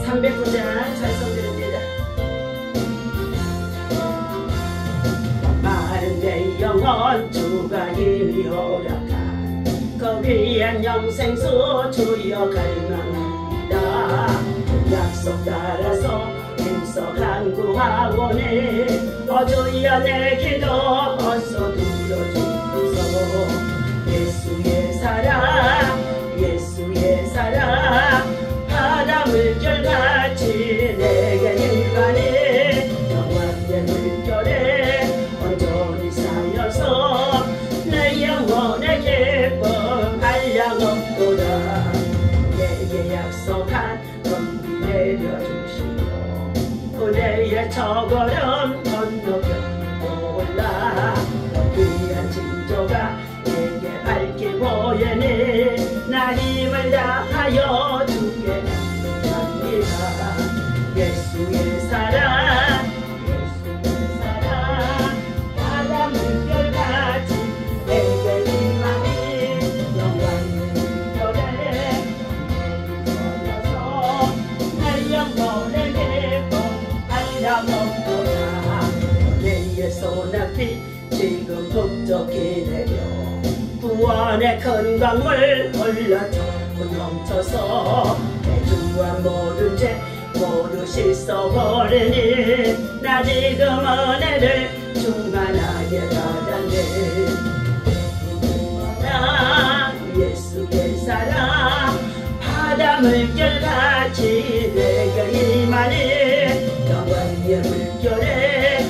309장 찬송드립니다. 마른 내 영혼 주가 이미 허락한 거기엔 영생수 주여 갈망합니다. 약속 따라서 힘써 간구하오니 주여 내 기도 어서 들어주소서. 예수의 사랑 예수의 사랑 바다 물결같이 내게 일관해 영원의 물결에 온전히 쌓여서 내 영혼의 기쁨 한량없도다. 내게 약속한 검비 내려주시오. 은혜의 저걸음 건너편 올라 귀한 징조가 내게 밝게 보이니 나 힘을 다하여 주께 합니다. 예수의 사랑 예수의 사랑 바다 물결같이 내게 임하니 영원한 물결에 서서 내 영혼의 기쁨 한량없도다. 내의 소낙비 지금 북적이 내려 구원의 큰 강물 흘러져 넘쳐서 내 주와 모든 죄 모두 씻어버리니 나 지금 은혜를 충만하게 받았네. 예수의 사랑 바다 물결같이 내게 임하니 영원의 물결에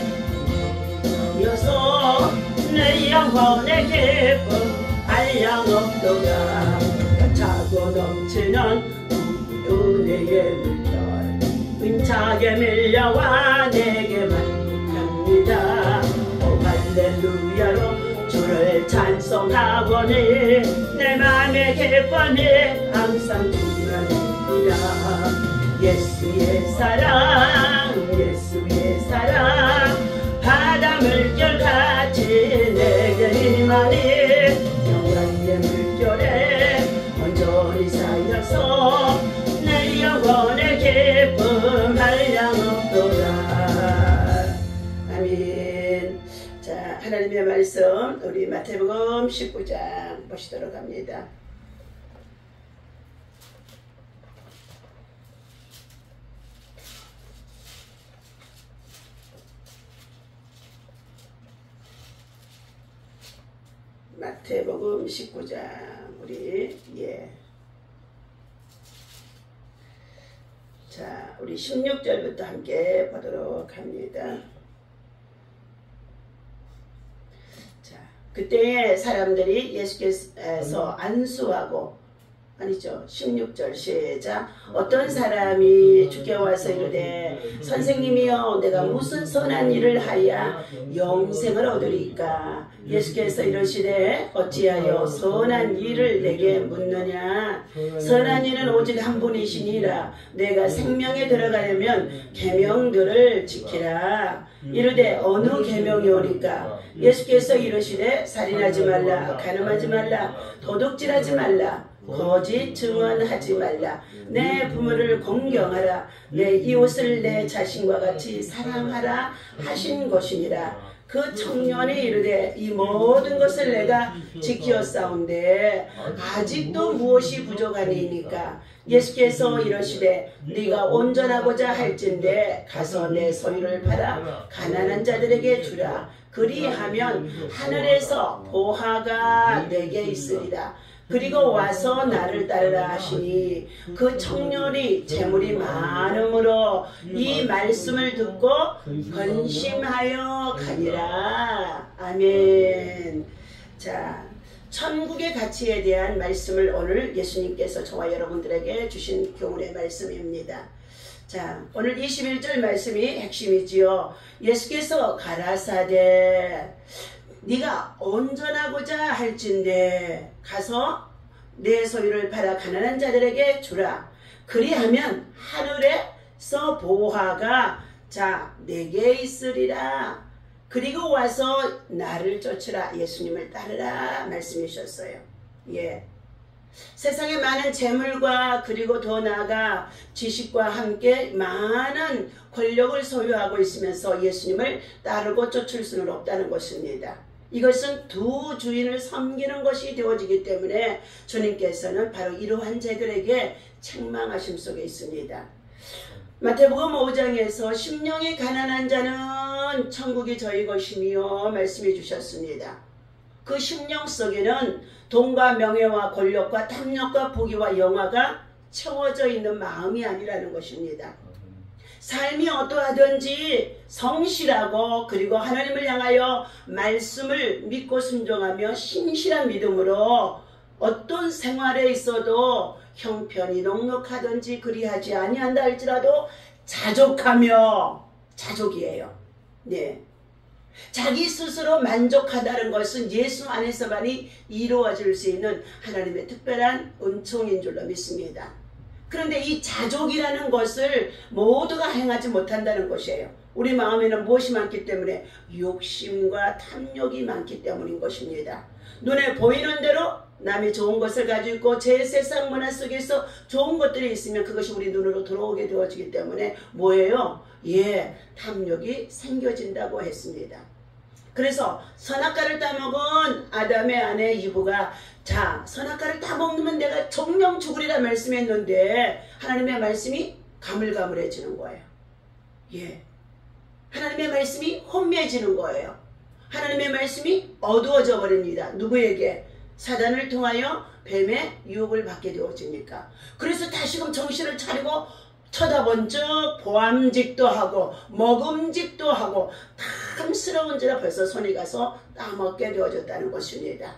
이어서 내 영혼의 기쁨 한량없도다. 차고 넘치는 은혜의 물결 힘차게 밀려와 내게만 갑니다. 오 할렐루야로 주를 찬송하오니 내 맘의 기쁨이 항상 충만합니다. 예수의 사랑 예수의 사랑 바다 물결같이 내게 임하니 영원의 물결에 온전히 쌓여서 내 영혼의 기쁨 한량없도다. 아멘. 자, 하나님의 말씀 우리 마태복음 19장 보시도록 합니다. 마태복음 19장 우리 자, 우리 16절부터 함께 보도록 합니다. 자, 그때 사람들이 예수께서 안수하고 아니죠. 16절 시작. 어떤 사람이 주께 와서 이르되 선생님이여 내가 무슨 선한 일을 하여 영생을 얻으리까. 예수께서 이르시되 어찌하여 선한 일을 내게 묻느냐. 선한 일은 오직 한 분이시니라. 내가 생명에 들어가려면 계명들을 지키라. 이르되 어느 계명이 오니까. 예수께서 이르시되 살인하지 말라, 간음하지 말라, 도둑질하지 말라, 거짓 증언하지 말라, 내 부모를 공경하라, 내 이웃을 내 자신과 같이 사랑하라 하신 것이니라. 그 청년이 이르되 이 모든 것을 내가 지키었사온데 아직도 무엇이 부족하니이까. 예수께서 이러시되 네가 온전하고자 할진대 가서 내 소유를 팔아 가난한 자들에게 주라. 그리하면 하늘에서 보화가 내게 있으리라. 그리고 와서 나를 따르라 하시니 그 청년이 재물이 많음으로 이 말씀을 듣고 근심하여 가니라. 아멘. 자, 천국의 가치에 대한 말씀을 오늘 예수님께서 저와 여러분들에게 주신 교훈의 말씀입니다. 자, 오늘 21절 말씀이 핵심이지요. 예수께서 가라사대 네가 온전하고자 할진대 가서 내 소유를 팔아 가난한 자들에게 주라. 그리하면 하늘에서 보화가 내게 있으리라. 그리고 와서 나를 쫓으라. 예수님을 따르라 말씀이셨어요. 예. 세상에 많은 재물과 그리고 더 나아가 지식과 함께 많은 권력을 소유하고 있으면서 예수님을 따르고 쫓을 수는 없다는 것입니다. 이것은 두 주인을 섬기는 것이 되어지기 때문에 주님께서는 바로 이러한 자들에게 책망하심 속에 있습니다. 마태복음 5장에서 심령이 가난한 자는 천국이 저희 것이며 말씀해 주셨습니다. 그 심령 속에는 돈과 명예와 권력과 탐욕과 부귀와 영화가 채워져 있는 마음이 아니라는 것입니다. 삶이 어떠하든지 성실하고 그리고 하나님을 향하여 말씀을 믿고 순종하며 신실한 믿음으로 어떤 생활에 있어도 형편이 넉넉하든지 그리하지 아니한다 할지라도 자족하며 자족이에요. 네. 자기 스스로 만족하다는 것은 예수 안에서만이 이루어질 수 있는 하나님의 특별한 은총인 줄로 믿습니다. 그런데 이 자족이라는 것을 모두가 행하지 못한다는 것이에요. 우리 마음에는 무엇이 많기 때문에? 욕심과 탐욕이 많기 때문인 것입니다. 눈에 보이는 대로 남이 좋은 것을 가지고 있고 제 세상 문화 속에서 좋은 것들이 있으면 그것이 우리 눈으로 들어오게 되어지기 때문에 뭐예요? 탐욕이 생겨진다고 했습니다. 그래서 선악과를 따먹은 아담의 아내 이브가 자, 선악과를 다 먹으면 내가 정령 죽으리라 말씀했는데 하나님의 말씀이 가물가물해지는 거예요. 하나님의 말씀이 혼미해지는 거예요. 하나님의 말씀이 어두워져 버립니다. 누구에게? 사단을 통하여 뱀의 유혹을 받게 되어집니까? 그래서 다시금 정신을 차리고 쳐다본 즉 보암직도 하고 먹음직도 하고 탐스러운지라 벌써 손이 가서 따먹게 되어졌다는 것입니다.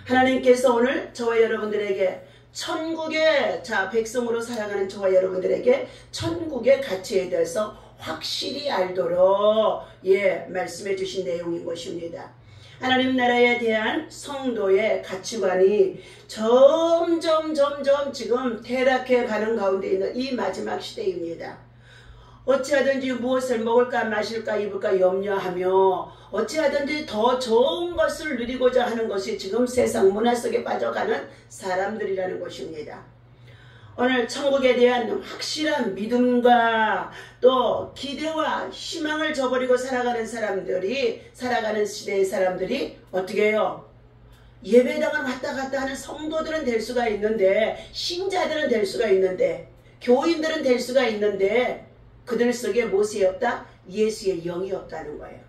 하나님께서 오늘 저와 여러분들에게 천국의 백성으로 살아가는 저와 여러분들에게 천국의 가치에 대해서 확실히 알도록 말씀해 주신 내용인 것입니다. 하나님 나라에 대한 성도의 가치관이 점점 지금 퇴락해 가는 가운데 있는 이 마지막 시대입니다. 어찌하든지 무엇을 먹을까 마실까 입을까 염려하며 어찌하든지 더 좋은 것을 누리고자 하는 것이 지금 세상 문화 속에 빠져가는 사람들이라는 것입니다. 오늘 천국에 대한 확실한 믿음과 또 기대와 희망을 저버리고 살아가는 시대의 사람들이 어떻게 해요? 예배당을 왔다 갔다 하는 성도들은 될 수가 있는데, 신자들은 될 수가 있는데, 교인들은 될 수가 있는데 그들 속에 무엇이 없다? 예수의 영이 없다는 거예요.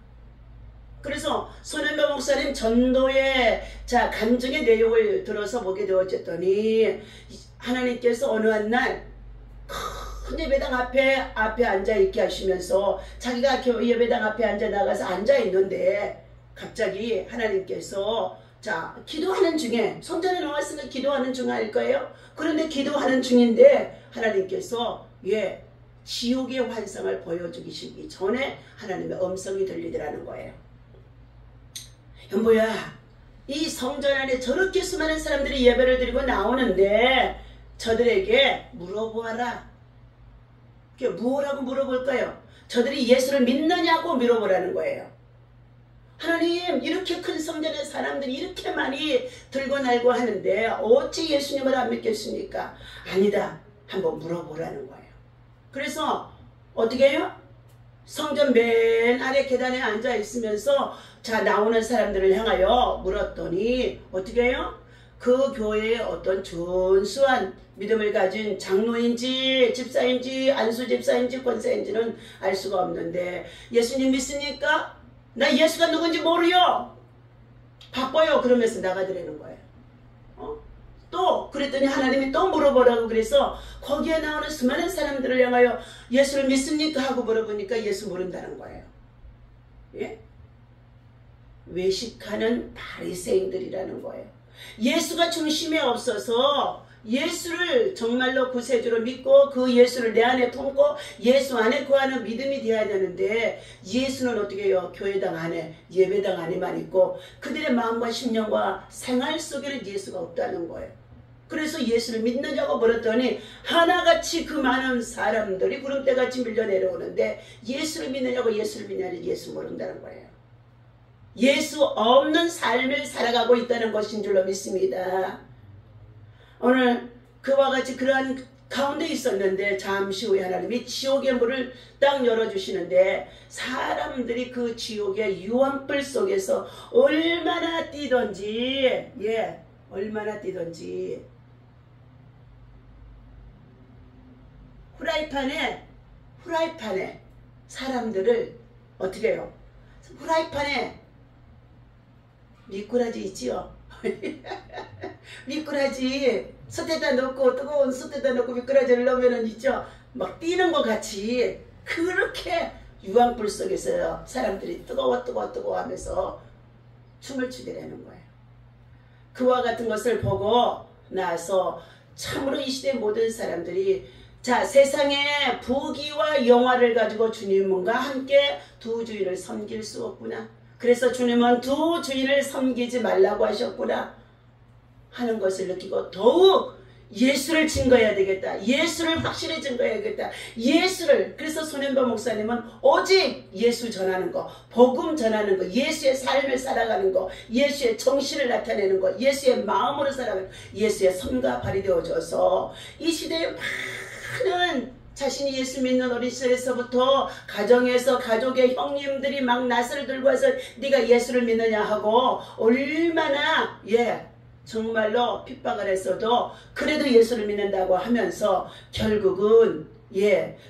그래서 손현배 목사님 전도의 간증의 내용을 들어서 보게 되어졌더니 하나님께서 어느 한 날 큰 예배당 앞에 앉아있게 하시면서 자기가 예배당 앞에 나가서 앉아있는데 갑자기 하나님께서 기도하는 중에 성전에 나왔으니까 기도하는 중일 거예요. 그런데 기도하는 중인데 하나님께서 지옥의 환상을 보여주시기 전에 하나님의 음성이 들리더라는 거예요. 현보야, 이 성전 안에 저렇게 수많은 사람들이 예배를 드리고 나오는데 저들에게 물어보아라. 무엇라고 물어볼까요? 저들이 예수를 믿느냐고 물어보라는 거예요. 하나님, 이렇게 큰 성전에 사람들이 이렇게 많이 들고 날고 하는데 어찌 예수님을 안 믿겠습니까? 아니다. 한번 물어보라는 거예요. 그래서 어떻게 해요? 성전 맨 아래 계단에 앉아 있으면서 나오는 사람들을 향하여 물었더니 어떻게 해요? 그 교회에 어떤 준수한 믿음을 가진 장로인지 집사인지 안수 집사인지 권사인지는 알 수가 없는데 예수님 믿습니까? 나 예수가 누군지 모르요. 바빠요. 그러면서 나가더라는 거예요. 또 그랬더니 하나님이 또 물어보라고 그래서 거기에 나오는 수많은 사람들을 향하여 예수를 믿습니까? 하고 물어보니까 예수 모른다는 거예요. 외식하는 바리새인들이라는 거예요. 예수가 중심에 없어서 예수를 정말로 구세주로 믿고 그 예수를 내 안에 품고 예수 안에 거하는 믿음이 되어야 되는데 예수는 어떻게 해요? 교회당 안에 예배당 안에만 있고 그들의 마음과 심령과 생활 속에는 예수가 없다는 거예요. 그래서 예수를 믿느냐고 물었더니 하나같이 그 많은 사람들이 구름대같이 밀려 내려오는데 예수를 믿느냐고 예수를 믿느냐고 예수 모른다는 거예요. 예수 없는 삶을 살아가고 있다는 것인 줄로 믿습니다. 오늘 그와 같이 그러한 가운데 있었는데 잠시 후에 하나님이 지옥의 문을 딱 열어주시는데 사람들이 그 지옥의 유황불 속에서 얼마나 뛰던지 얼마나 뛰던지 후라이팬에 사람들을 어떻게 해요? 후라이팬에 미꾸라지 있지요? 미꾸라지 솥에다 넣고 뜨거운 솥에다 넣고 미꾸라지를 넣으면 있죠? 막 뛰는 것 같이 그렇게 유황불 속에서 사람들이 뜨거워 하면서 춤을 추더라는 거예요. 그와 같은 것을 보고 나서 참으로 이 시대 모든 사람들이 자, 세상에 부귀와 영화를 가지고 주님과 함께 두 주인을 섬길 수 없구나. 그래서 주님은 두 주인을 섬기지 말라고 하셨구나 하는 것을 느끼고 더욱 예수를 증거해야 되겠다. 예수를 확실히 증거해야겠다. 예수를. 그래서 손현보 목사님은 오직 예수 전하는 거, 복음 전하는 거, 예수의 삶을 살아가는 거, 예수의 정신을 나타내는 거, 예수의 마음으로 살아가는 거, 예수의 손과 발이 되어줘서 이 시대에 많은 자신이 예수 믿는 어린 시절에서부터 가정에서 가족의 형님들이 막 낯을 들고 와서 네가 예수를 믿느냐 하고 얼마나 정말로 핍박을 했어도 그래도 예수를 믿는다고 하면서 결국은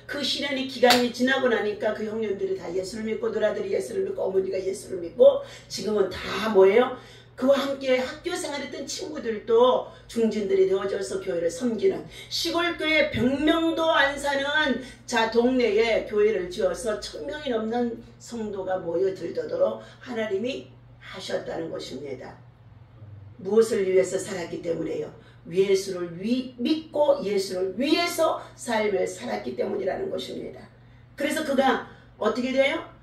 그 시련이 기간이 지나고 나니까 그 형님들이 다 예수를 믿고 누나들이 예수를 믿고 어머니가 예수를 믿고 지금은 다 뭐예요? 그와 함께 학교 생활했던 친구들도 중진들이 되어져서 교회를 섬기는 시골교회 100명도 안 사는 동네에 교회를 지어서 1000명이 넘는 성도가 모여들도록 하나님이 하셨다는 것입니다. 무엇을 위해서 살았기 때문에요? 예수를 믿고 예수를 위해서 삶을 살았기 때문이라는 것입니다. 그래서 그가 어떻게 돼요?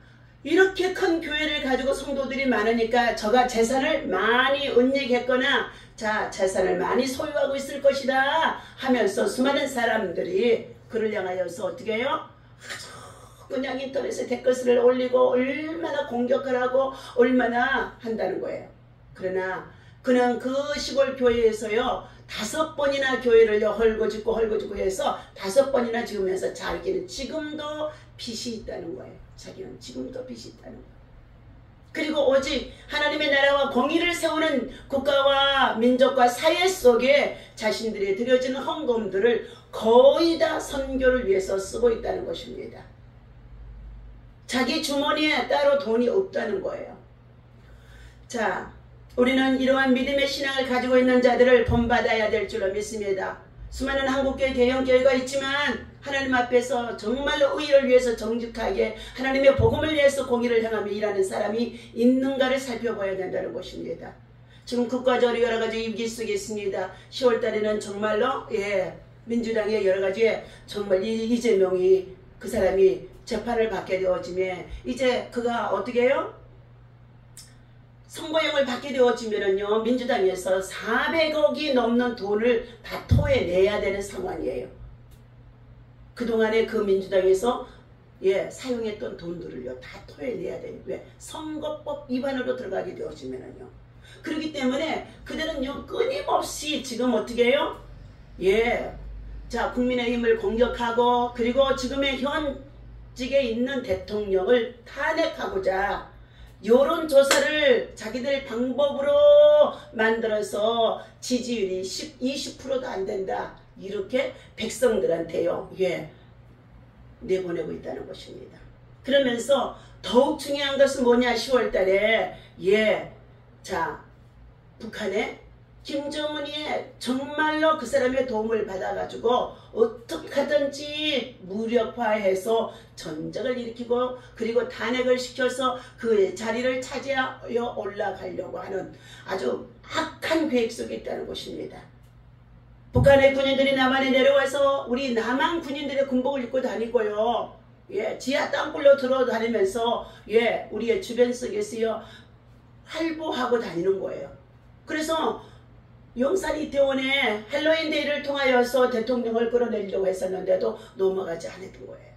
이렇게 큰 교회를 가지고 성도들이 많으니까 저가 재산을 많이 은닉했거나 재산을 많이 소유하고 있을 것이다 하면서 수많은 사람들이 그를 향하여서 어떻게 해요? 그냥 인터넷에 댓글을 올리고 얼마나 공격을 하고 얼마나 한다는 거예요. 그러나 그냥 그 시골 교회에서요 5번이나 교회를 헐고짓고 해서 5번이나 지으면서 자기는 지금도 빚이 있다는 거예요. 자기는 지금도 빚이 있다는 거예요. 그리고 오직 하나님의 나라와 공의를 세우는 국가와 민족과 사회 속에 자신들이 드려지는 헌금들을 거의 다 선교를 위해서 쓰고 있다는 것입니다. 자기 주머니에 따로 돈이 없다는 거예요. 자, 우리는 이러한 믿음의 신앙을 가지고 있는 자들을 본받아야 될 줄로 믿습니다. 수많은 한국교회 대형교회가 있지만 하나님 앞에서 정말로 의를 위해서 정직하게 하나님의 복음을 위해서 공의를 향하며 일하는 사람이 있는가를 살펴봐야 된다는 것입니다. 지금 국가적으로 여러가지 위기 속에 있습니다. 10월달에는 정말로 민주당의 여러가지 정말 이재명이 그 사람이 재판을 받게 되어지면 이제 그가 어떻게 해요? 선고형을 받게 되어지면은요 민주당에서 400억이 넘는 돈을 다 토해내야 되는 상황이에요. 그동안에 그 민주당에서 사용했던 돈들을요 다 토해내야 돼요. 왜? 선거법 위반으로 들어가게 되어지면은요. 그렇기 때문에 그들은요 끊임없이 지금 어떻게 해요? 국민의힘을 공격하고 그리고 지금의 현직에 있는 대통령을 탄핵하고자 여론조사를 자기들 방법으로 만들어서 지지율이 20%도 안 된다. 이렇게 백성들한테요. 내보내고 있다는 것입니다. 그러면서 더욱 중요한 것은 뭐냐 10월달에 북한의 김정은이 정말로 그 사람의 도움을 받아가지고 어떻게 하든지 무력화해서 전쟁을 일으키고 그리고 탄핵을 시켜서 그 자리를 차지하여 올라가려고 하는 아주 악한 계획 속에 있다는 것입니다. 북한의 군인들이 남한에 내려와서 우리 남한 군인들의 군복을 입고 다니고요. 지하 땅굴로 들어다니면서 우리의 주변 속에서요 활보하고 다니는 거예요. 그래서 용산 이태원에 헬로윈 데이를 통하여서 대통령을 끌어내려고 했었는데도 넘어가지 않았던 거예요.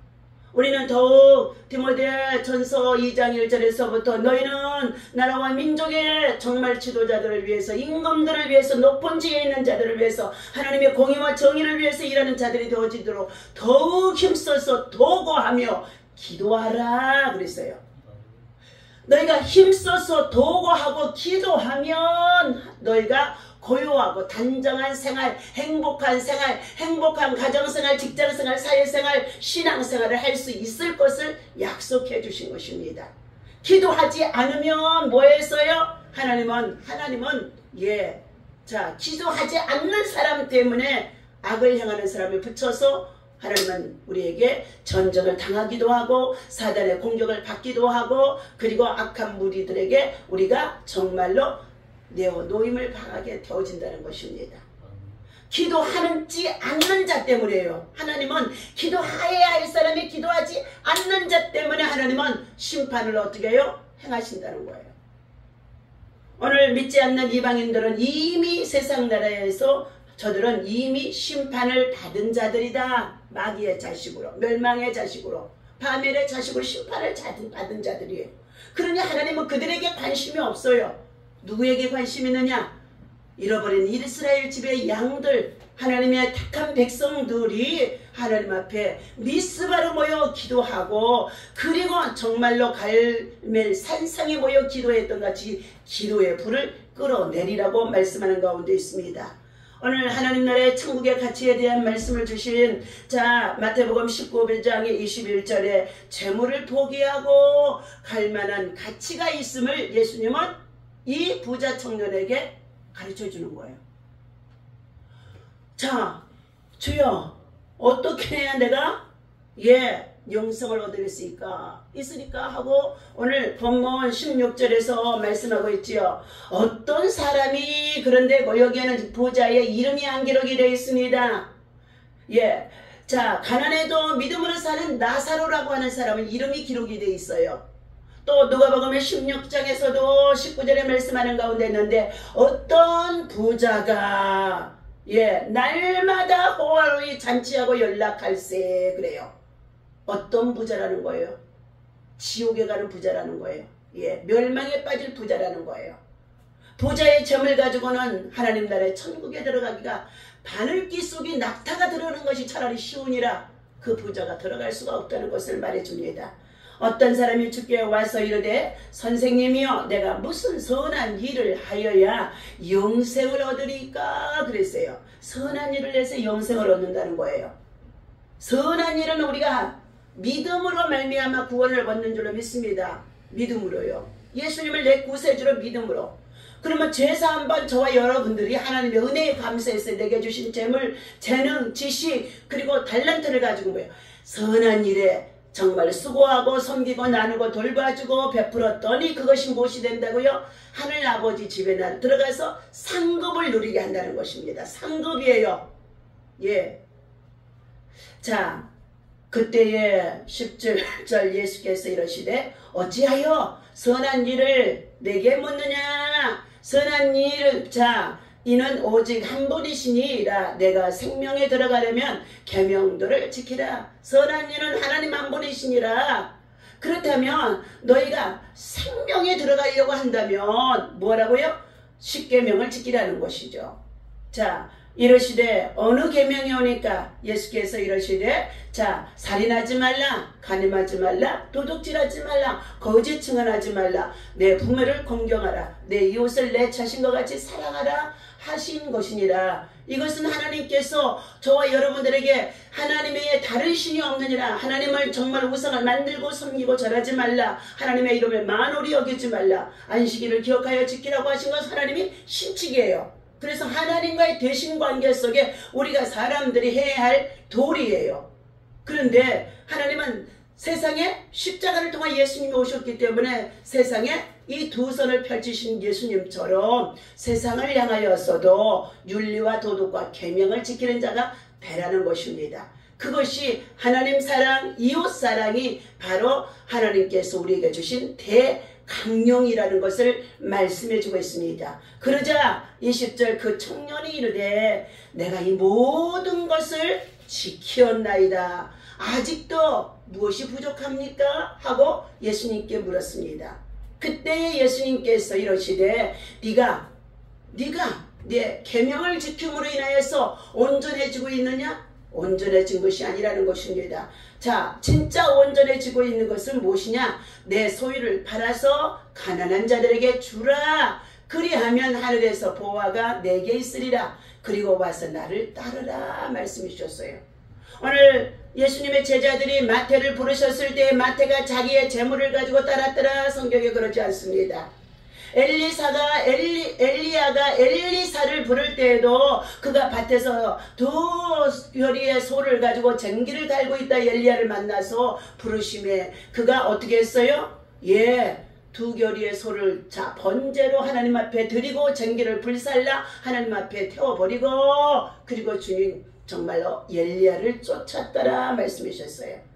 우리는 더욱 디모데전서 2장 1절에서부터 너희는 나라와 민족의 정말 지도자들을 위해서, 임금들을 위해서, 높은 지에 있는 자들을 위해서, 하나님의 공의와 정의를 위해서 일하는 자들이 되어지도록 더욱 힘써서 도구하며 기도하라 그랬어요. 너희가 힘써서 도구하고 기도하면 너희가 고요하고 단정한 생활, 행복한 가정생활, 직장생활, 사회생활, 신앙생활을 할 수 있을 것을 약속해 주신 것입니다. 기도하지 않으면 뭐 했어요? 하나님은 기도하지 않는 사람 때문에 악을 행하는 사람을 붙여서 하나님은 우리에게 전쟁을 당하기도 하고 사단의 공격을 받기도 하고, 그리고 악한 무리들에게 우리가 정말로 노임을 당하게 되어진다는 것입니다. 기도하지 않는 자 때문에요. 하나님은 기도해야 할 사람이 기도하지 않는 자 때문에 하나님은 심판을 어떻게 해요? 행하신다는 거예요. 오늘 믿지 않는 이방인들은 이미 세상 나라에서 저들은 이미 심판을 받은 자들이다. 마귀의 자식으로, 멸망의 자식으로, 파멸의 자식으로 심판을 받은 자들이에요. 그러니 하나님은 그들에게 관심이 없어요. 누구에게 관심이 있느냐? 잃어버린 이스라엘 집의 양들, 하나님의 택한 백성들이 하나님 앞에 미스바로 모여 기도하고, 그리고 정말로 갈멜 산상에 모여 기도했던 같이 기도의 불을 끌어내리라고 말씀하는 가운데 있습니다. 오늘 하나님 나라의 천국의 가치에 대한 말씀을 주신 마태복음 19장의 21절에 재물을 포기하고 갈 만한 가치가 있음을 예수님은 이 부자 청년에게 가르쳐 주는 거예요. 주여, 어떻게 해야 내가 영생을 얻을 수 있으니까 하고 오늘 본문 16절에서 말씀하고 있지요. 어떤 사람이, 그런데 여기에는 부자의 이름이 안 기록이 되어 있습니다. 가난해도 믿음으로 사는 나사로라고 하는 사람은 이름이 기록이 되어 있어요. 또 누가복음 16장에서도 19절에 말씀하는 가운데 있는데, 어떤 부자가 날마다 호화로이 잔치하고 연락할세 그래요. 어떤 부자라는 거예요? 지옥에 가는 부자라는 거예요. 멸망에 빠질 부자라는 거예요. 부자의 점을 가지고는 하나님 나라의 천국에 들어가기가 바늘귀 속에 낙타가 들어오는 것이 차라리 쉬우니라 그 부자가 들어갈 수가 없다는 것을 말해줍니다. 어떤 사람이 주께 와서 이르되 선생님이여, 내가 무슨 선한 일을 하여야 영생을 얻으리까 그랬어요. 선한 일을 해서 영생을 얻는다는 거예요. 선한 일은 우리가 믿음으로 말미암아 구원을 얻는 줄로 믿습니다. 믿음으로요. 예수님을 내 구세주로 믿음으로. 그러면 제사한번 저와 여러분들이 하나님의 은혜에 감사해서 내게 주신 재물, 재능, 지식, 그리고 달란트를 가지고 뭐예요? 선한 일에 정말 수고하고 섬기고 나누고 돌봐주고 베풀었더니 그것이 무엇이 된다고요? 하늘 아버지 집에 들어가서 상급을 누리게 한다는 것입니다. 상급이에요. 그때에 10절 예수께서 이러시되 어찌하여 선한 일을 내게 묻느냐? 선한 일을 이는 오직 한 분이시니라. 내가 생명에 들어가려면 계명들을 지키라. 선한 일은 하나님 한 분이시니라. 그렇다면 너희가 생명에 들어가려고 한다면 뭐라고요? 10계명을 지키라는 것이죠. 이러시되 어느 계명이 오니까? 예수께서 이러시되 살인하지 말라, 간음하지 말라, 도둑질하지 말라, 거짓 증언하지 말라, 내 부모를 공경하라, 내 이웃을 내 자신과 같이 사랑하라 하신 것이니라. 이것은 하나님께서 저와 여러분들에게 하나님의 다른 신이 없느니라, 하나님을 정말 우상을 만들고 섬기고 절하지 말라, 하나님의 이름을 만홀히 여기지 말라, 안식일을 기억하여 지키라고 하신 것은 하나님이 신칙이에요. 그래서 하나님과의 대신관계 속에 우리가 사람들이 해야 할 도리예요. 그런데 하나님은 세상에 십자가를 통해 예수님이 오셨기 때문에 세상에 이 두 손을 펼치신 예수님처럼 세상을 향하여서도 윤리와 도덕과 계명을 지키는 자가 되라는 것입니다. 그것이 하나님 사랑, 이웃 사랑이 바로 하나님께서 우리에게 주신 강령이라는 것을 말씀해 주고 있습니다. 그러자 20절 그 청년이 이르되 내가 이 모든 것을 지키었나이다. 아직도 무엇이 부족합니까? 하고 예수님께 물었습니다. 그때 예수님께서 이러시되 네가 내 계명을 지킴으로 인하여서 온전해지고 있느냐? 온전해진 것이 아니라는 것입니다. 자, 진짜 온전해지고 있는 것은 무엇이냐? 내 소유를 팔아서 가난한 자들에게 주라. 그리하면 하늘에서 보화가 내게 있으리라. 그리고 와서 나를 따르라 말씀해 주셨어요. 오늘 예수님의 제자들이 마태를 부르셨을 때 마태가 자기의 재물을 가지고 따랐더라. 성경에 그러지 않습니다. 엘리야가 엘리사를 부를 때에도 그가 밭에서 2겨리의 소를 가지고 쟁기를 달고 있다 엘리야를 만나서 부르심에 그가 어떻게 했어요? 2겨리의 소를 번제로 하나님 앞에 드리고 쟁기를 불살라 하나님 앞에 태워버리고 그리고 주님 정말로 엘리야를 쫓았더라 말씀해 주셨어요.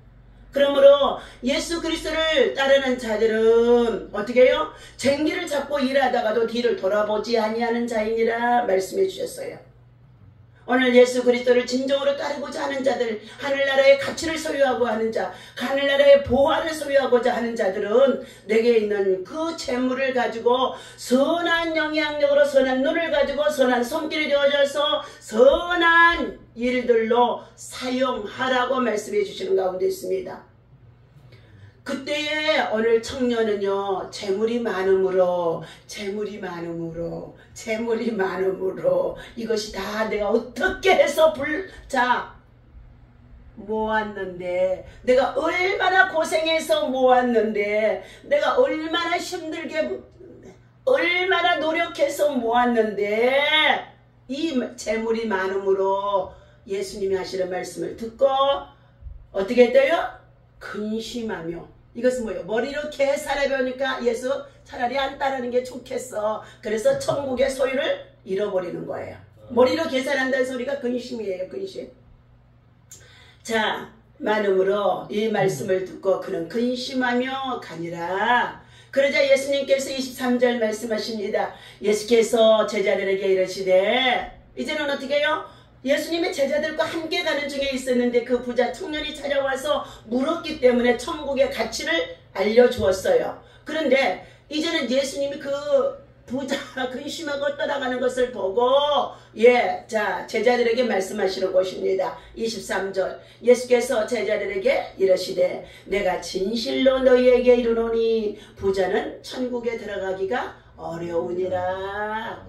그러므로 예수 그리스도를 따르는 자들은 어떻게 해요? 쟁기를 잡고 일하다가도 뒤를 돌아보지 아니하는 자이니라 말씀해 주셨어요. 오늘 예수 그리스도를 진정으로 따르고자 하는 자들, 하늘나라의 가치를 소유하고 하는 자, 하늘나라의 보화를 소유하고자 하는 자들은 내게 있는 그 재물을 가지고 선한 영향력으로 선한 눈을 가지고 선한 손길이 되어져서 선한 일들로 사용하라고 말씀해 주시는 가운데 있습니다. 그때의 오늘 청년은요, 재물이 많음으로 이것이 다 내가 어떻게 해서 모았는데, 내가 얼마나 고생해서 모았는데, 내가 얼마나 힘들게 얼마나 노력해서 모았는데 이 재물이 많음으로 예수님이 하시는 말씀을 듣고 어떻게 했대요? 근심하며. 이것은 뭐예요? 머리로 계산해 보니까 예수 차라리 안 따르는 게 좋겠어. 그래서 천국의 소유를 잃어버리는 거예요. 머리로 계산한다는 소리가 근심이에요. 근심. 자, 많음으로 이 말씀을 듣고 그는 근심하며 가니라. 그러자 예수님께서 23절 말씀하십니다. 예수께서 제자들에게 이르시되, 이제는 어떻게 해요? 예수님의 제자들과 함께 가는 중에 있었는데 그 부자 청년이 찾아와서 물었기 때문에 천국의 가치를 알려주었어요. 그런데 이제는 예수님이 그 부자가 근심하고 떠나가는 것을 보고 자 제자들에게 말씀하시는 것입니다. 23절 예수께서 제자들에게 이르시되 내가 진실로 너희에게 이르노니 부자는 천국에 들어가기가 어려우니라.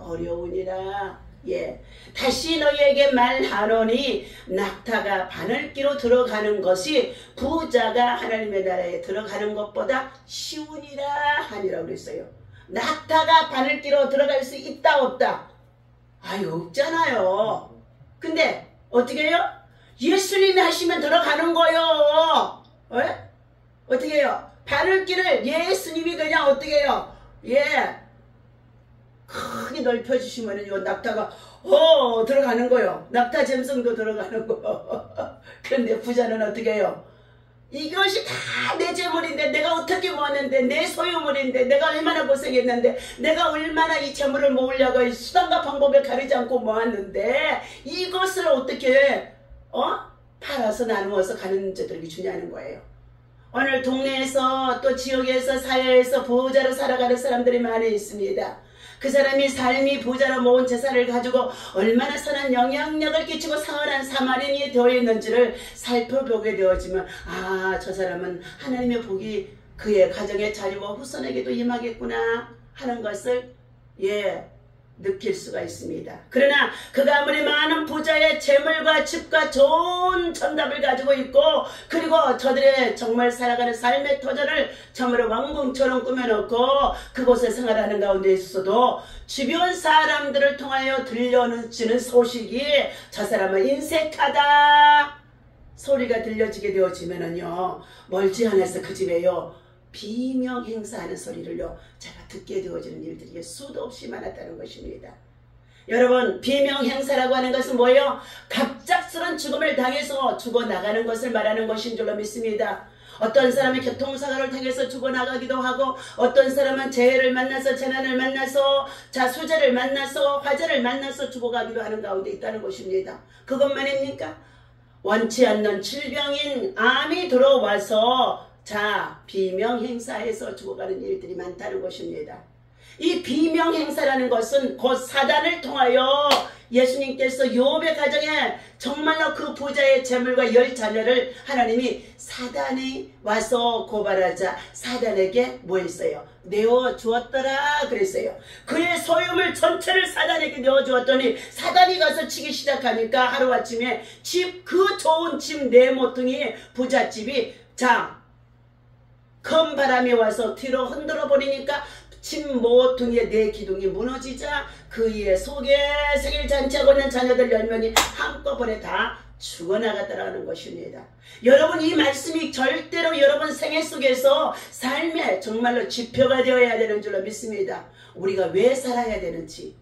다시 너희에게 말하노니 낙타가 바늘기로 들어가는 것이 부자가 하나님의 나라에 들어가는 것보다 쉬우니라 하니라 그랬어요. 낙타가 바늘기로 들어갈 수 있다 없다? 없잖아요. 근데 어떻게 해요? 예수님이 하시면 들어가는 거요. 어떻게 해요? 바늘길을 예수님이 그냥 어떻게 해요? 크게 넓혀주시면 요 낙타가 들어가는 거요. 낙타 잼성도 들어가는 거. 그런데 부자는 어떻게 해요? 이것이 다 내 재물인데 내가 어떻게 모았는데 내 소유물인데 내가 얼마나 고생했는데 내가 얼마나 이 재물을 모으려고 수단과 방법을 가리지 않고 모았는데 이것을 어떻게 팔아서 나누어서 가는 자들에게 주냐는 거예요. 오늘 동네에서 또 지역에서 사회에서 부자로 살아가는 사람들이 많이 있습니다. 그 사람이 삶이 부자로 모은 재산을 가지고 얼마나 선한 영향력을 끼치고 선한 사마리아인이 되어 있는지를 살펴보게 되어지면 저 사람은 하나님의 복이 그의 가정의 자녀와 후손에게도 임하겠구나 하는 것을 느낄 수가 있습니다. 그러나 그가 아무리 많은 부자의 재물과 집과 좋은 정답을 가지고 있고 그리고 저들의 정말 살아가는 삶의 터전을 참으로 왕궁처럼 꾸며놓고 그곳에 생활하는 가운데 있어도 주변 사람들을 통하여 들려주는 소식이 저 사람은 인색하다 소리가 들려지게 되어지면은요 멀지 않아서 그 집에요 비명 행사하는 소리를요 제가 듣게 되어지는 일들이 수도 없이 많았다는 것입니다. 여러분 비명 행사라고 하는 것은 뭐예요? 갑작스런 죽음을 당해서 죽어나가는 것을 말하는 것인 줄로 믿습니다. 어떤 사람이 교통사고를 당해서 죽어나가기도 하고 어떤 사람은 재해를 만나서 재난을 만나서 수재를 만나서 화재를 만나서 죽어가기도 하는 가운데 있다는 것입니다. 그것만입니까? 원치 않는 질병인 암이 들어와서 자 비명행사에서 죽어가는 일들이 많다는 것입니다. 이 비명행사라는 것은 곧 사단을 통하여 예수님께서 욥의 가정에 정말로 그 부자의 재물과 10자녀를 하나님이 사단이 와서 고발하자 사단에게 뭐 했어요? 내어주었더라 그랬어요. 그의 소유물 전체를 사단에게 내어주었더니 사단이 가서 치기 시작하니까 하루아침에 그 좋은 집 4모퉁이 부잣집이 자 큰 바람이 와서 뒤로 흔들어 버리니까 집 모퉁이의 4기둥이 무너지자 그 위에 속에 생일잔치하고 있는 자녀들 10명이 한꺼번에 다 죽어나갔다라는 것입니다. 여러분 이 말씀이 절대로 여러분 생애 속에서 삶의 정말로 지표가 되어야 되는 줄로 믿습니다. 우리가 왜 살아야 되는지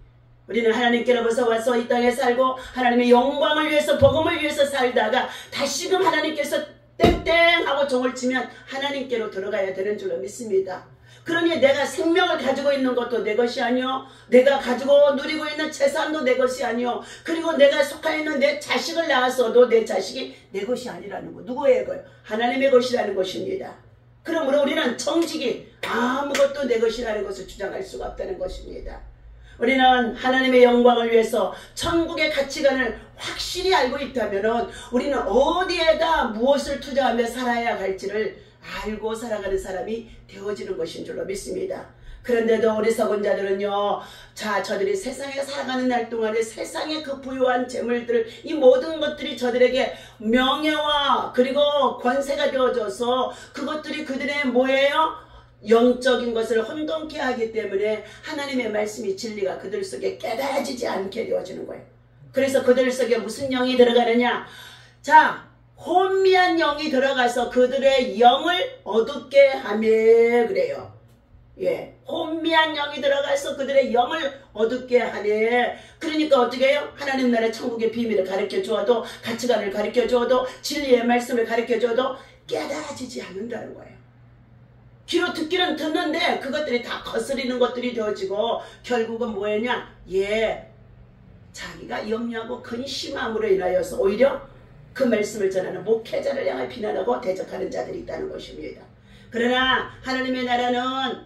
우리는 하나님께로부터 와서 이 땅에 살고 하나님의 영광을 위해서 복음을 위해서 살다가 다시금 하나님께서 땡땡 하고 종을 치면 하나님께로 들어가야 되는 줄로 믿습니다. 그러니 내가 생명을 가지고 있는 것도 내 것이 아니요 내가 가지고 누리고 있는 재산도 내 것이 아니요 그리고 내가 속해 있는 내 자식을 낳았어도 내 자식이 내 것이 아니라는 거 누구의 거예요? 하나님의 것이라는 것입니다. 그러므로 우리는 정직이 아무것도 내 것이라는 것을 주장할 수가 없다는 것입니다. 우리는 하나님의 영광을 위해서 천국의 가치관을 확실히 알고 있다면 우리는 어디에다 무엇을 투자하며 살아야 할지를 알고 살아가는 사람이 되어지는 것인 줄로 믿습니다. 그런데도 우리 서본자들은요 자 저들이 세상에 살아가는 날 동안에 세상의 그 부유한 재물들 이 모든 것들이 저들에게 명예와 그리고 권세가 되어져서 그것들이 그들의 뭐예요? 영적인 것을 혼돈케 하기 때문에 하나님의 말씀이 진리가 그들 속에 깨달아지지 않게 되어지는 거예요. 그래서 그들 속에 무슨 영이 들어가느냐 자 혼미한 영이 들어가서 그들의 영을 어둡게 하며 그래요. 예, 혼미한 영이 들어가서 그들의 영을 어둡게 하네. 그러니까 어떻게 해요? 하나님 나라 천국의 비밀을 가르쳐 주어도 가치관을 가르쳐 주어도 진리의 말씀을 가르쳐 주어도 깨달아지지 않는다는 거예요. 귀로 듣기는 듣는데 그것들이 다 거스리는 것들이 되어지고 결국은 뭐였냐? 예, 자기가 염려하고 근심함으로 인하여서 오히려 그 말씀을 전하는 목회자를 향해 비난하고 대적하는 자들이 있다는 것입니다. 그러나 하나님의 나라는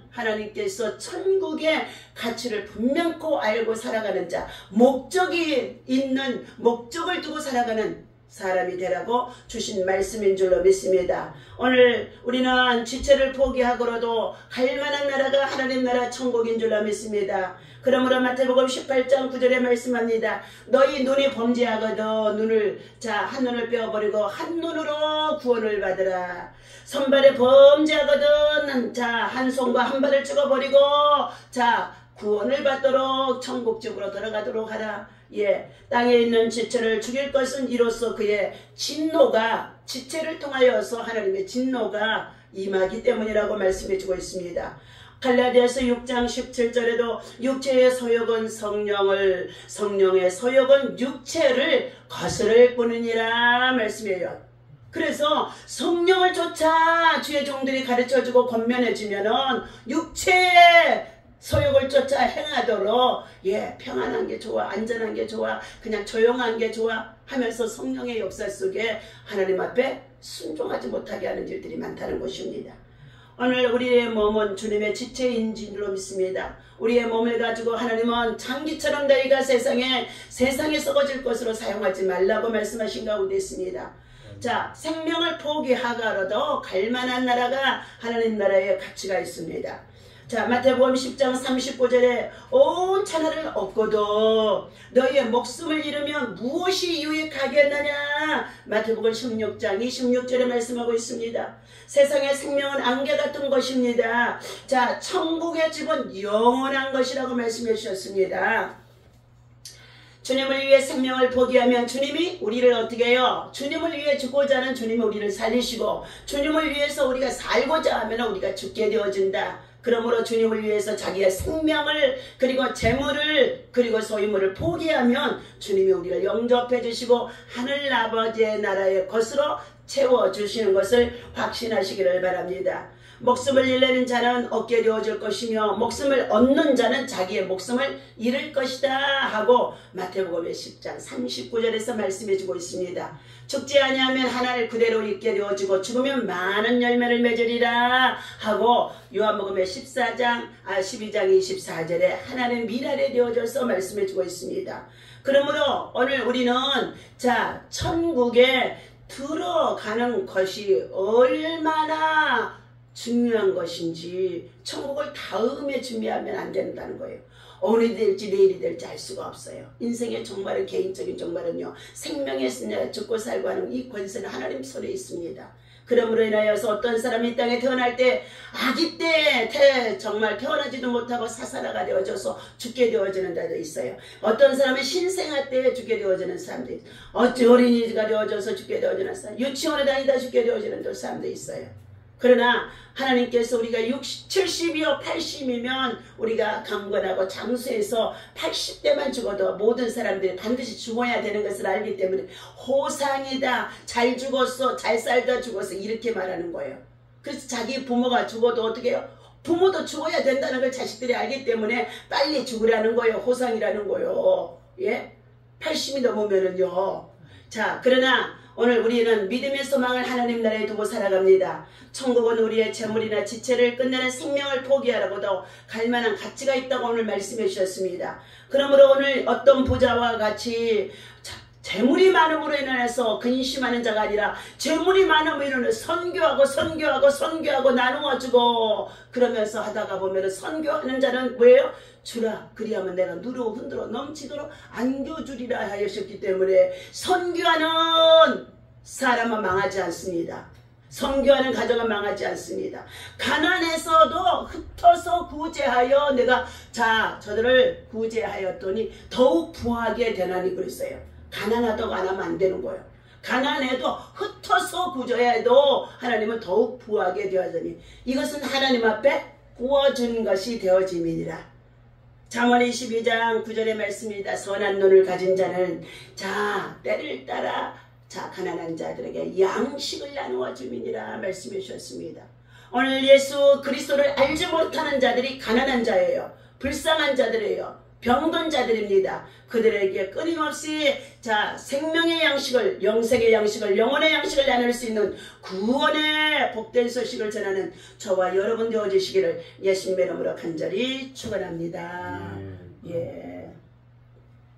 하나님께서 천국의 가치를 분명코 알고 살아가는 자, 목적이 있는 목적을 두고 살아가는 사람이 되라고 주신 말씀인 줄로 믿습니다. 오늘 우리는 지체를 포기하고라도 갈만한 나라가 하나님 나라 천국인 줄로 믿습니다. 그러므로 마태복음 18장 9절에 말씀합니다. 너희 눈이 범죄하거든 눈을 한눈을 빼어버리고 한눈으로 구원을 받으라. 손발에 범죄하거든 한 손과 한 발을 찍어버리고 구원을 받도록 천국적으로 들어가도록 하라. 예, 땅에 있는 지체를 죽일 것은 이로써 그의 진노가 지체를 통하여서 하나님의 진노가 임하기 때문이라고 말씀해주고 있습니다. 갈라디아서 6장 17절에도 육체의 소욕은 성령의 소욕은 육체를 거스를 뿐이니라 말씀해요. 그래서 성령을 쫓아 주의 종들이 가르쳐주고 권면해주면은 육체의 소욕을 쫓아 행하도록 예 평안한 게 좋아 안전한 게 좋아 그냥 조용한 게 좋아 하면서 성령의 역사 속에 하나님 앞에 순종하지 못하게 하는 일들이 많다는 것입니다. 오늘 우리의 몸은 주님의 지체인 줄로 믿습니다. 우리의 몸을 가지고 하나님은 장기처럼 너희가 세상에 썩어질 것으로 사용하지 말라고 말씀하신 가운데 있습니다. 자, 생명을 포기하더라도 갈만한 나라가 하나님 나라의 가치가 있습니다. 자, 마태복음 10장 39절에 온 천하를 얻고도 너희의 목숨을 잃으면 무엇이 유익하겠느냐. 마태복음 16장 26절에 말씀하고 있습니다. 세상의 생명은 안개 같은 것입니다. 자, 천국의 집은 영원한 것이라고 말씀해 주셨습니다. 주님을 위해 생명을 포기하면 주님이 우리를 어떻게 해요? 주님을 위해 죽고자 하는 주님이 우리를 살리시고 주님을 위해서 우리가 살고자 하면 우리가 죽게 되어진다. 그러므로 주님을 위해서 자기의 생명을 그리고 재물을 그리고 소유물을 포기하면 주님이 우리를 영접해 주시고 하늘 아버지의 나라의 것으로 채워주시는 것을 확신하시기를 바랍니다. 목숨을 잃는 자는 얻게 되어질 것이며 목숨을 얻는 자는 자기의 목숨을 잃을 것이다 하고 마태복음 10장 39절에서 말씀해주고 있습니다. 죽지 아니하면 하나를 그대로 있게 되어지고 죽으면 많은 열매를 맺으리라 하고 요한복음 12장 24절에 하나는 미랄에 되어져서 말씀해주고 있습니다. 그러므로 오늘 우리는 자 천국에 들어가는 것이 얼마나 중요한 것인지 천국을 다음에 준비하면 안 된다는 거예요. 오늘이 될지 내일이 될지 알 수가 없어요. 인생의 종말은 개인적인 종말은요. 생명의 죽고 살고 하는 이 권세는 하나님 손에 있습니다. 그러므로 인하여서 어떤 사람이 이 땅에 태어날 때 아기 때 정말 태어나지도 못하고 사살아가 되어져서 죽게 되어지는 자도 있어요. 어떤 사람은 신생아 때 죽게 되어지는 사람도 있어요. 어린이가 되어져서 죽게 되어지는 사람, 유치원에 다니다 죽게 되어지는 사람도 있어요. 그러나 하나님께서 우리가 60, 70이요 80이면 우리가 강건하고 장수해서 80대만 죽어도 모든 사람들이 반드시 죽어야 되는 것을 알기 때문에 호상이다, 잘 죽었어, 잘 살다 죽었어 이렇게 말하는 거예요. 그래서 자기 부모가 죽어도 어떻게 해요? 부모도 죽어야 된다는 걸 자식들이 알기 때문에 빨리 죽으라는 거예요. 호상이라는 거예요. 예? 80이 넘으면은요. 자, 그러나 오늘 우리는 믿음의 소망을 하나님 나라에 두고 살아갑니다. 천국은 우리의 재물이나 지체를 끝내는 생명을 포기하라고도 갈만한 가치가 있다고 오늘 말씀해 주셨습니다. 그러므로 오늘 어떤 부자와 같이 재물이 많음으로 인해서 근심하는 자가 아니라 재물이 많음으로 인해서 선교하고 나누어주고 그러면서 하다가 보면 선교하는 자는 뭐예요? 주라 그리하면 내가 누르고 흔들어 넘치도록 안겨주리라 하셨기 때문에 선교하는 사람은 망하지 않습니다. 선교하는 가정은 망하지 않습니다. 가난해서도 흩어서 구제하여 내가 저들을 구제하였더니 더욱 부하게 되나니 그랬어요. 가난하다고 안 하면 안 되는 거예요. 가난해도 흩어서 구제해도 하나님은 더욱 부하게 되어지니 이것은 하나님 앞에 구워준 것이 되어짐이니라. 잠언 22장 9절의 말씀입니다. 선한 눈을 가진 자는 때를 따라 가난한 자들에게 양식을 나누어 주민이라 말씀해 주셨습니다. 오늘 예수 그리스도를 알지 못하는 자들이 가난한 자예요. 불쌍한 자들이에요. 병든 자들입니다. 그들에게 끊임없이 생명의 양식을, 영생의 양식을, 영혼의 양식을 나눌 수 있는 구원의 복된 소식을 전하는 저와 여러분 되어주시기를 예수님의 이름으로 간절히 축원합니다. 예.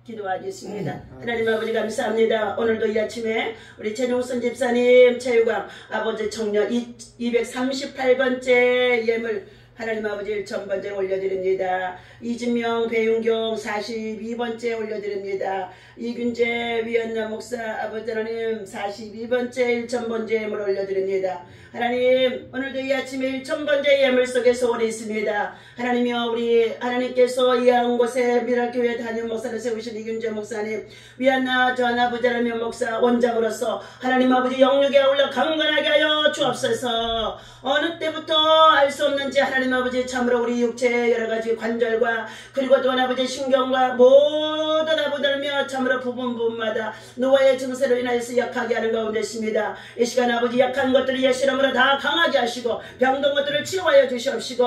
기도하겠습니다. 하나님 아버지 감사합니다. 오늘도 이 아침에 우리 최종선 집사님 체육왕 아버지 청년 238번째 예물 하나님 아버지 1000번째 올려드립니다. 이진명 배윤경 42번째 올려드립니다. 이균재 위안나 목사 아버지 하나님 42번째 1000번째 예물 올려드립니다. 하나님 오늘도 이 아침에 1000번째 예물 속에서 오래 있습니다. 하나님이여 우리 하나님께서 이한 곳에 미랄교회 담임 목사를 세우신 이균재 목사님 위안나 전 아버지 하나님 목사 원장으로서 하나님 아버지 영육에 올라 강건하게 하여 주옵소서. 어느 때부터 알 수 없는지 하나님 아버지 참으로 우리 육체의 여러가지 관절과 그리고 또 아버지 신경과 모든 아버지 하나님 참으로 부분마다 노화의 증세로 인하여서 약하게 하는 가운데 있습니다. 이 시간 아버지 약한 것들을 예수 이름으로 다 강하게 하시고 병든 것들을 치유하여 주시옵시고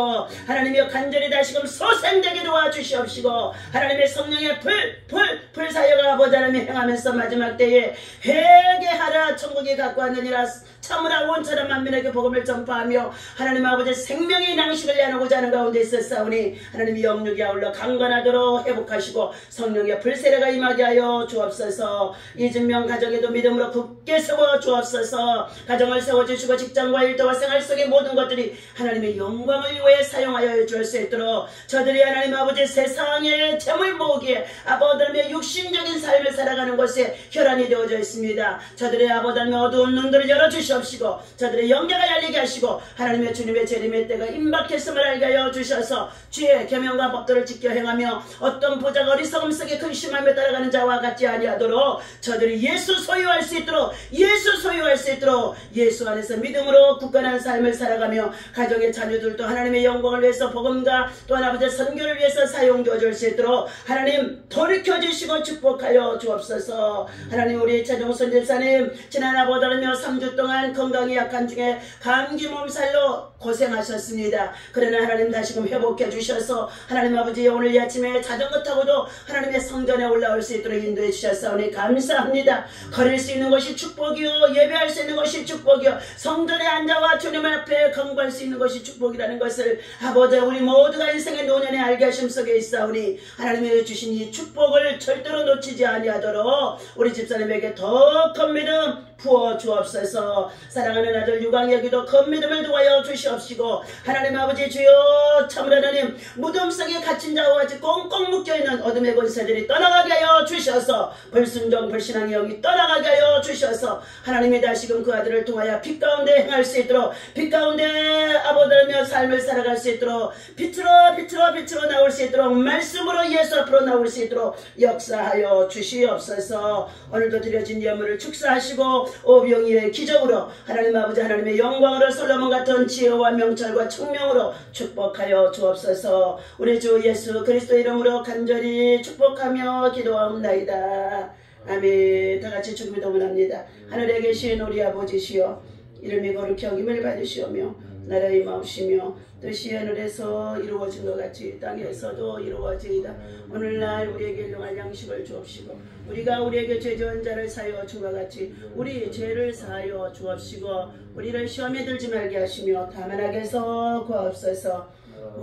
하나님의 간절히 다시금 소생되게 도와주시옵시고 하나님의 성령의 불 사역을 아버지 하나님 행하면서 마지막 때에 회개하라 천국에 갖고 왔느니라 참으라 온 사람 만민에게 복음을 전파하며 하나님 아버지 생명의 양식을 나누고자 하는 가운데 있었사오니 하나님이 영육이 아울러 강건하도록 회복하시고 성령의 불세례가 임하게 하여 주옵소서. 이진명 가정에도 믿음으로 굳게 세워 주옵소서. 가정을 세워주시고 직장과 일터와 생활 속의 모든 것들이 하나님의 영광을 위해 사용하여 줄 수 있도록 저들이 하나님 아버지 세상의 재물 모으기에 아버지의 육신적인 삶을 살아가는 것에 혈안이 되어져 있습니다. 저들의 아버지의 어두운 눈들을 열어주시옵시고 저들의 영계가 열리게 하시고 하나님의 주님의 재림의 때가 임박해 거룩했음을 알게 하여 주셔서 주의 계명과 법도를 지켜 행하며 어떤 보자가 어리석음 속에 근심하며 따라가는 자와 같지 아니하도록 저들이 예수 소유할 수 있도록 예수 안에서 믿음으로 굳건한 삶을 살아가며 가정의 자녀들도 하나님의 영광을 위해서 복음과 또한 아버지의 선교를 위해서 사용되어 줄 수 있도록 하나님 돌이켜주시고 축복하여 주옵소서. 하나님 우리 최종선 집사님 지난 아버다르며 3주 동안 건강이 약한 중에 감기 몸살로 고생하셨습니다. 그러나 하나님 다시금 회복해 주셔서 하나님 아버지 오늘 이 아침에 자전거 타고도 하나님의 성전에 올라올 수 있도록 인도해 주셨사오니 감사합니다. 걸을 수 있는 것이 축복이요 예배할 수 있는 것이 축복이요 성전에 앉아와 주님 앞에 경배할 수 있는 것이 축복이라는 것을 아버지 우리 모두가 인생의 노년에 알게 하심 속에 있사오니 하나님이 주신 이 축복을 절대로 놓치지 아니하도록 우리 집사님에게 더 큰 믿음 부어 주옵소서. 사랑하는 아들 유광의 기도 큰 믿음을 도와여 주시옵시고 하나님 아버지 주여 참으로 하나님 무덤 속에 갇힌 자와 같이 꽁꽁 묶여있는 어둠의 권세들이 떠나가게 하여 주셔서 불순종 불신앙의 영이 떠나가게 하여 주셔서 하나님이 다시금 그 아들을 통하여 빛 가운데 행할 수 있도록 빛 가운데 아버지며 삶을 살아갈 수 있도록 빛으로 나올 수 있도록 말씀으로 예수 앞으로 나올 수 있도록 역사하여 주시옵소서. 오늘도 드려진 예물을 축사하시고 오병이의 기적으로 하나님 아버지 하나님의 영광으로 솔로몬 같은 지혜와 명철과 청명으로 축복하여 주옵소서. 우리 주 예수 그리스도 이름으로 간절히 축복하며 기도하옵나이다. 아멘. 다같이 주님을 동원합니다. 하늘에 계신 우리 아버지시여 이름이 거룩히 여김을 받으시오며 나라의 마옵시며 뜻이 하늘에서 이루어진 것 같이 땅에서도 이루어지이다. 오늘날 우리에게 일용할 양식을 주옵시고 우리가 우리에게 죄 지은 자를 사하여 준 것 같이 우리 죄를 사하여 주옵시고 우리를 시험에 들지 말게 하시며 다만 악에서 구하옵소서.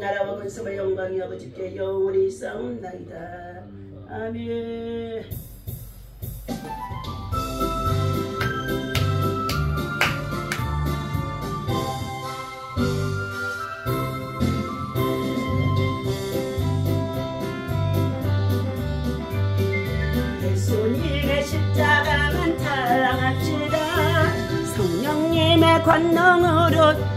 나라와 근성과 영광이 아버지께 영원히 있사옵나이다. 아멘. 예수님의 십자가만 사랑합시다. 성령님의 권능으로